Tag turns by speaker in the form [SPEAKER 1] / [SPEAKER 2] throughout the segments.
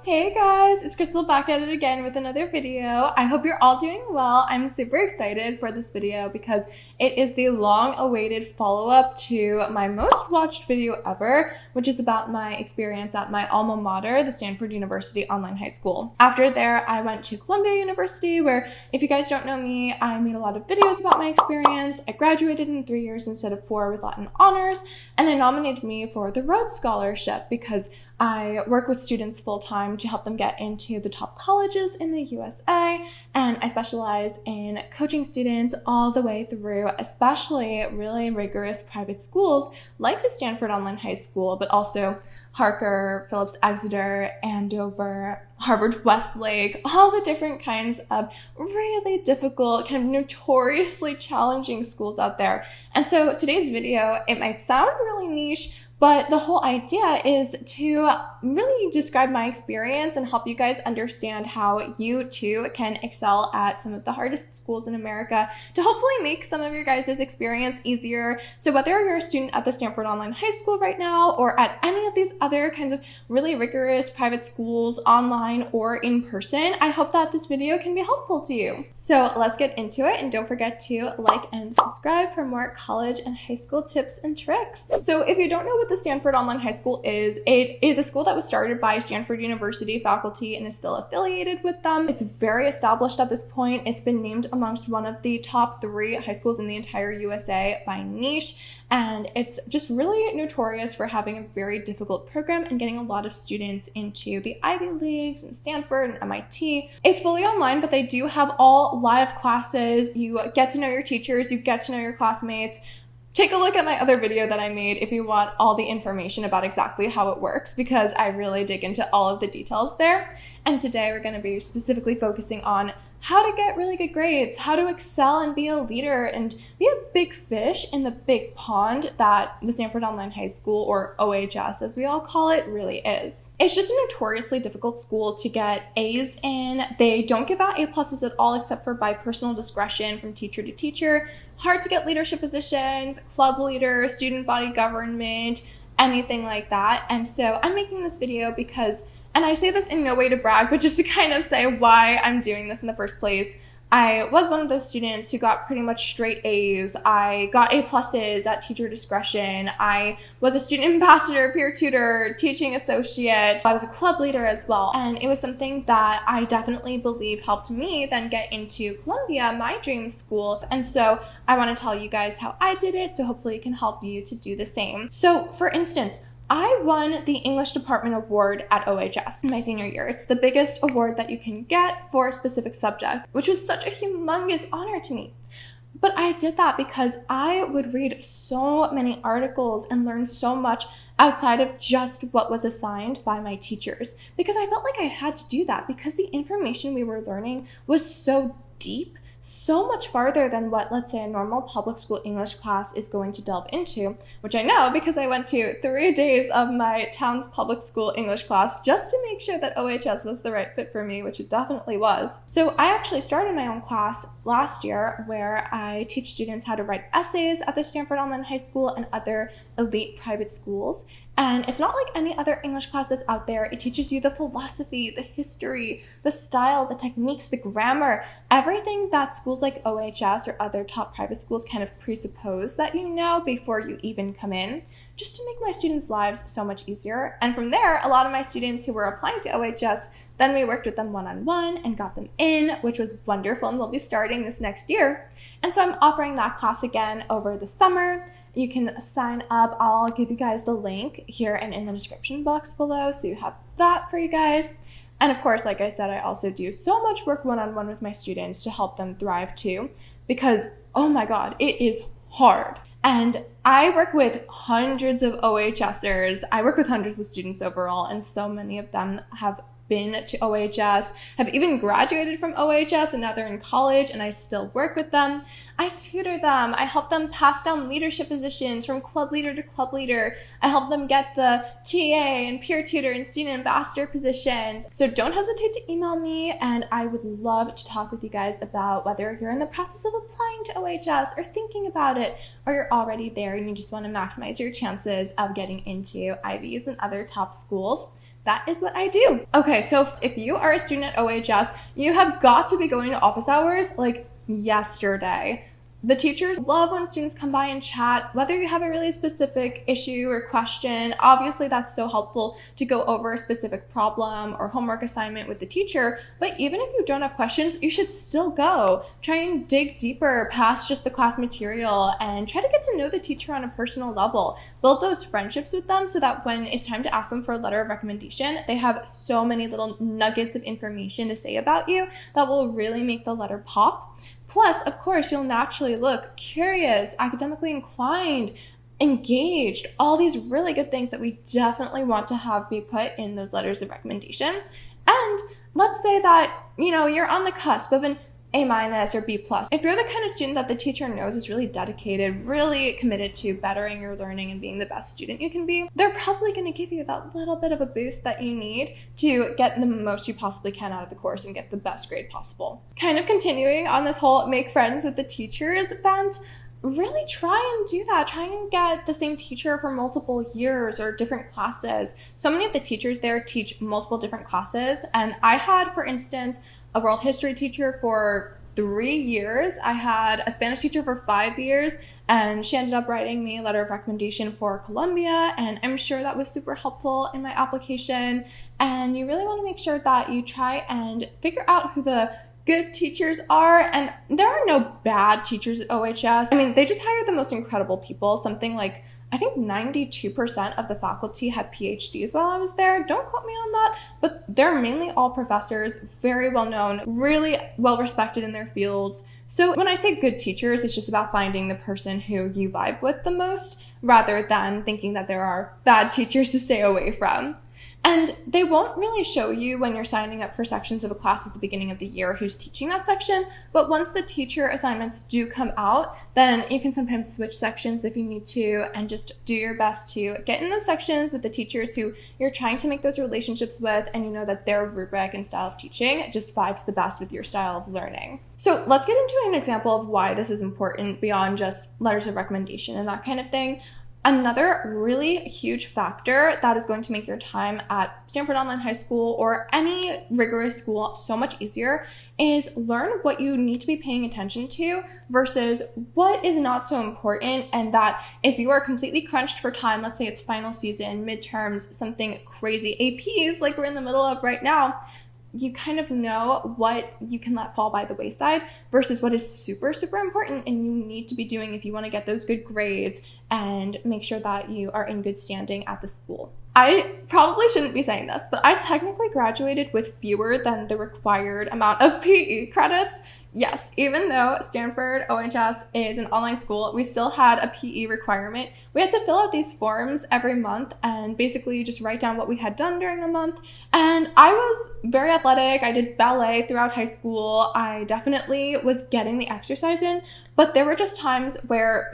[SPEAKER 1] Hey guys, it's Krystle back at it again with another video. I hope you're all doing well. I'm super excited for this video because it is the long-awaited follow-up to my most watched video ever, which is about my experience at my alma mater, the Stanford University Online High School. After there, I went to Columbia University, where if you guys don't know me, I made a lot of videos about my experience. I graduated in 3 years instead of 4 with Latin honors, and they nominated me for the Rhodes Scholarship because I work with students full-time to help them get into the top colleges in the USA, and I specialize in coaching students all the way through, especially really rigorous private schools like the Stanford Online High School, but also Harker, Phillips Exeter, Andover, Harvard Westlake, all the different kinds of really difficult, kind of notoriously challenging schools out there. And so today's video, it might sound really niche, but the whole idea is to really describe my experience and help you guys understand how you too can excel at some of the hardest schools in America to hopefully make some of your guys' experience easier. So whether you're a student at the Stanford Online High School right now or at any of these other kinds of really rigorous private schools, online or in person, I hope that this video can be helpful to you. So let's get into it, and don't forget to like and subscribe for more college and high school tips and tricks. So if you don't know what the Stanford Online High School is, it is a school that was started by Stanford University faculty and is still affiliated with them. It's very established at this point. It's been named amongst one of the top 3 high schools in the entire USA by niche, and it's just really notorious for having a very difficult program and getting a lot of students into the Ivy Leagues and Stanford and MIT. It's fully online, but they do have all live classes. You get to know your teachers, you get to know your classmates. Take a look at my other video that I made if you want all the information about exactly how it works, because I really dig into all of the details there. And today we're going to be specifically focusing on how to get really good grades, how to excel and be a leader and be a big fish in the big pond that the Stanford Online High School, or OHS as we all call it, really is. It's just a notoriously difficult school to get A's in. They don't give out A+ at all except for by personal discretion from teacher to teacher. Hard to get leadership positions, club leader, student body government, anything like that. And so I'm making this video because, and I say this in no way to brag, but just to kind of say why I'm doing this in the first place. I was one of those students who got pretty much straight A's. I got A+ at teacher discretion. I was a student ambassador, peer tutor, teaching associate. I was a club leader as well. And it was something that I definitely believe helped me then get into Columbia, my dream school. And so I want to tell you guys how I did it, so hopefully it can help you to do the same. So for instance, I won the English Department Award at OHS in my senior year. It's the biggest award that you can get for a specific subject, which was such a humongous honor to me. But I did that because I would read so many articles and learn so much outside of just what was assigned by my teachers, because I felt like I had to do that because the information we were learning was so deep, so much farther than what, let's say, a normal public school English class is going to delve into, which I know because I went to 3 days of my town's public school English class just to make sure that OHS was the right fit for me, which it definitely was. So I actually started my own class last year where I teach students how to write essays at the Stanford Online High School and other elite private schools. And it's not like any other English class that's out there. It teaches you the philosophy, the history, the style, the techniques, the grammar, everything that schools like OHS or other top private schools kind of presuppose that you know before you even come in, just to make my students' lives so much easier. And from there, a lot of my students who were applying to OHS, then we worked with them one-on-one and got them in, which was wonderful, and we'll be starting this next year. And so I'm offering that class again over the summer. You can sign up. I'll give you guys the link here and in the description box below, so you have that for you guys. And of course, like I said, I also do so much work one-on-one with my students to help them thrive too, because, oh my God, it is hard. And I work with hundreds of OHSers. I work with hundreds of students overall, and so many of them have been to OHS, have even graduated from OHS, and now they're in college and I still work with them. I tutor them. I help them pass down leadership positions from club leader to club leader. I help them get the TA and peer tutor and student ambassador positions. So don't hesitate to email me, and I would love to talk with you guys about whether you're in the process of applying to OHS or thinking about it, or you're already there and you just want to maximize your chances of getting into Ivies and other top schools. that is what I do. Okay, so if you are a student at OHS, you have got to be going to office hours like yesterday. The teachers love when students come by and chat, whether you have a really specific issue or question. Obviously, that's so helpful to go over a specific problem or homework assignment with the teacher. But even if you don't have questions, you should still go. Try and dig deeper past just the class material and try to get to know the teacher on a personal level. Build those friendships with them so that when it's time to ask them for a letter of recommendation, they have so many little nuggets of information to say about you that will really make the letter pop. Plus, of course, you'll naturally look curious, academically inclined, engaged, all these really good things that we definitely want to have be put in those letters of recommendation. And let's say that, you're on the cusp of an A- or B+. If you're the kind of student that the teacher knows is really dedicated, really committed to bettering your learning and being the best student you can be, they're probably going to give you that little bit of a boost that you need to get the most you possibly can out of the course and get the best grade possible. Kind of continuing on this whole make friends with the teachers bent, really try and do that. Try and get the same teacher for multiple years or different classes. So many of the teachers there teach multiple different classes. And I had, for instance, a world history teacher for 3 years. I had a Spanish teacher for 5 years, and she ended up writing me a letter of recommendation for Colombia, and I'm sure that was super helpful in my application. And you really want to make sure that you try and figure out who the good teachers are. And there are no bad teachers at OHS. I mean, they just hire the most incredible people. Something like, I think 92% of the faculty had PhDs while I was there. Don't quote me on that, but they're mainly all professors, very well known, really well respected in their fields. So when I say good teachers, it's just about finding the person who you vibe with the most, rather than thinking that there are bad teachers to stay away from. And they won't really show you when you're signing up for sections of a class at the beginning of the year who's teaching that section, but once the teacher assignments do come out, then you can sometimes switch sections if you need to and just do your best to get in those sections with the teachers who you're trying to make those relationships with, and you know that their rubric and style of teaching just vibes the best with your style of learning. So let's get into an example of why this is important beyond just letters of recommendation and that kind of thing. Another really huge factor that is going to make your time at Stanford Online High School or any rigorous school so much easier is learn what you need to be paying attention to versus what is not so important, and that if you are completely crunched for time, let's say it's final season, midterms, something crazy, APs like we're in the middle of right now, you kind of know what you can let fall by the wayside versus what is super, super important and you need to be doing if you want to get those good grades and make sure that you are in good standing at the school. I probably shouldn't be saying this, but I technically graduated with fewer than the required amount of PE credits. Yes, even though Stanford OHS is an online school, we still had a PE requirement. We had to fill out these forms every month and basically just write down what we had done during the month. And I was very athletic. I did ballet throughout high school. I definitely was getting the exercise in, but there were just times where,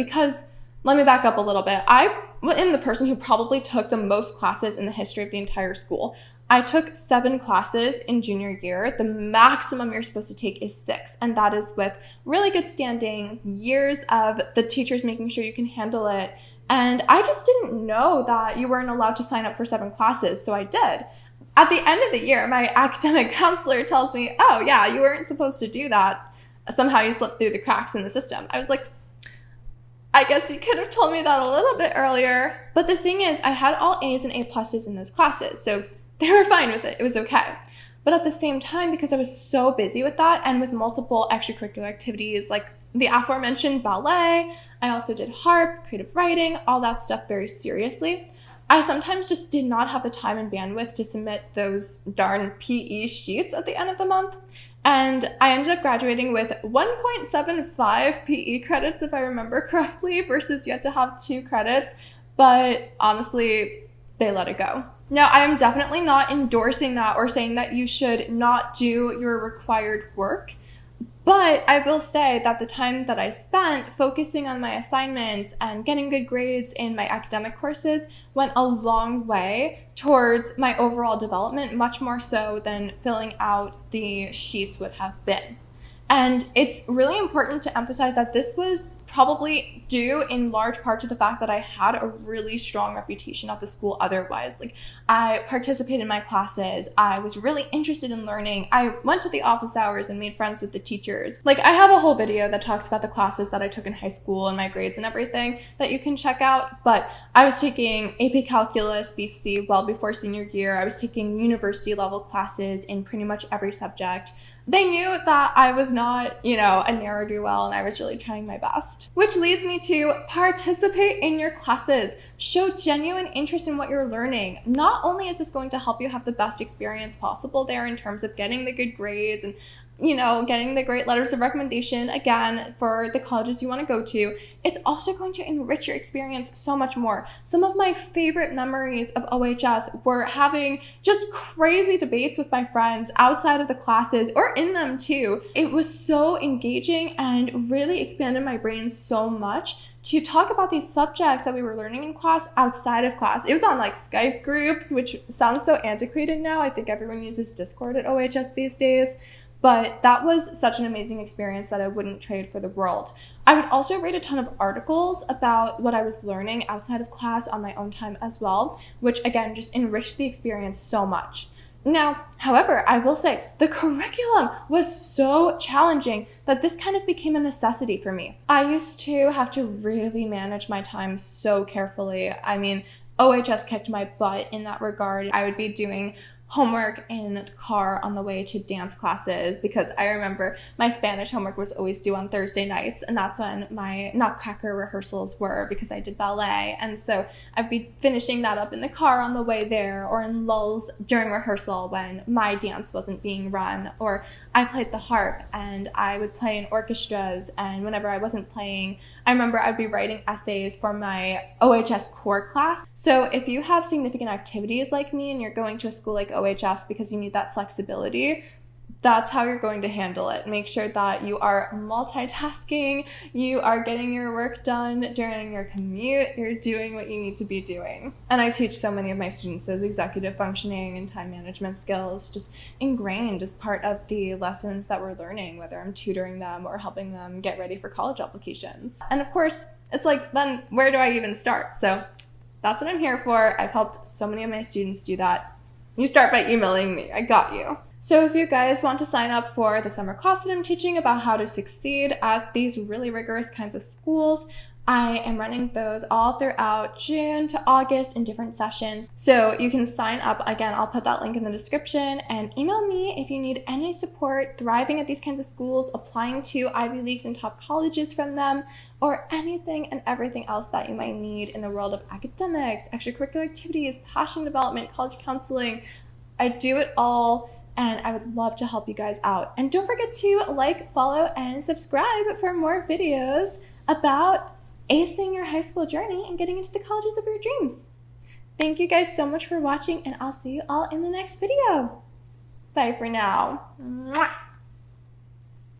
[SPEAKER 1] let me back up a little bit. I am the person who probably took the most classes in the history of the entire school. I took 7 classes in junior year. The maximum you're supposed to take is 6, and that is with really good standing, years of the teachers making sure you can handle it. And I just didn't know that you weren't allowed to sign up for 7 classes, so I did. At the end of the year, my academic counselor tells me, oh yeah, you weren't supposed to do that. Somehow you slipped through the cracks in the system. I was like, I guess you could have told me that a little bit earlier. But the thing is, I had all A's and A+ in those classes, so they were fine with it. It was okay. But at the same time, because I was so busy with that and with multiple extracurricular activities like the aforementioned ballet, I also did harp, creative writing, all that stuff very seriously. I sometimes just did not have the time and bandwidth to submit those darn PE sheets at the end of the month. And I ended up graduating with 1.75 PE credits, if I remember correctly, versus you had to have 2 credits. But honestly, they let it go. Now, I am definitely not endorsing that or saying that you should not do your required work. But I will say that the time that I spent focusing on my assignments and getting good grades in my academic courses went a long way towards my overall development, much more so than filling out the sheets would have been. And it's really important to emphasize that this was probably due in large part to the fact that I had a really strong reputation at the school otherwise. Like, I participated in my classes, I was really interested in learning, I went to the office hours and made friends with the teachers. Like, I have a whole video that talks about the classes that I took in high school and my grades and everything that you can check out, but I was taking AP Calculus BC well before senior year. I was taking university level classes in pretty much every subject. They knew that I was not, a ne'er-do-well, and I was really trying my best. Which leads me to participate in your classes. Show genuine interest in what you're learning. Not only is this going to help you have the best experience possible there in terms of getting the good grades and getting the great letters of recommendation, again, for the colleges you want to go to, it's also going to enrich your experience so much more. Some of my favorite memories of OHS were having just crazy debates with my friends outside of the classes, or in them too. It was so engaging and really expanded my brain so much to talk about these subjects that we were learning in class outside of class. It was on like Skype groups, which sounds so antiquated now. I think everyone uses Discord at OHS these days. But that was such an amazing experience that I wouldn't trade for the world. I would also read a ton of articles about what I was learning outside of class on my own time as well, which again, just enriched the experience so much. Now, however, I will say the curriculum was so challenging that this kind of became a necessity for me. I used to have to really manage my time so carefully. I mean, OHS kicked my butt in that regard. I would be doing homework in the car on the way to dance classes, because I remember my Spanish homework was always due on Thursday nights, and that's when my Nutcracker rehearsals were, because I did ballet. And so I'd be finishing that up in the car on the way there, or in lulls during rehearsal when my dance wasn't being run, or I played the harp and I would play in orchestras, and whenever I wasn't playing, I remember I'd be writing essays for my OHS core class. So if you have significant activities like me and you're going to a school like OHS because you need that flexibility, that's how you're going to handle it. Make sure that you are multitasking, you are getting your work done during your commute, you're doing what you need to be doing. And I teach so many of my students those executive functioning and time management skills, just ingrained as part of the lessons that we're learning, whether I'm tutoring them or helping them get ready for college applications. And of course, it's like, then where do I even start? So that's what I'm here for. I've helped so many of my students do that. You start by emailing me. I got you. So if you guys want to sign up for the summer class that I'm teaching about how to succeed at these really rigorous kinds of schools, I am running those all throughout June to August in different sessions. So you can sign up. Again, I'll put that link in the description, and email me if you need any support thriving at these kinds of schools, applying to Ivy Leagues and top colleges from them, or anything and everything else that you might need in the world of academics, extracurricular activities, passion development, college counseling. I do it all, and I would love to help you guys out. And don't forget to like, follow, and subscribe for more videos about acing your high school journey and getting into the colleges of your dreams. Thank you guys so much for watching, and I'll see you all in the next video. Bye for now. Mwah.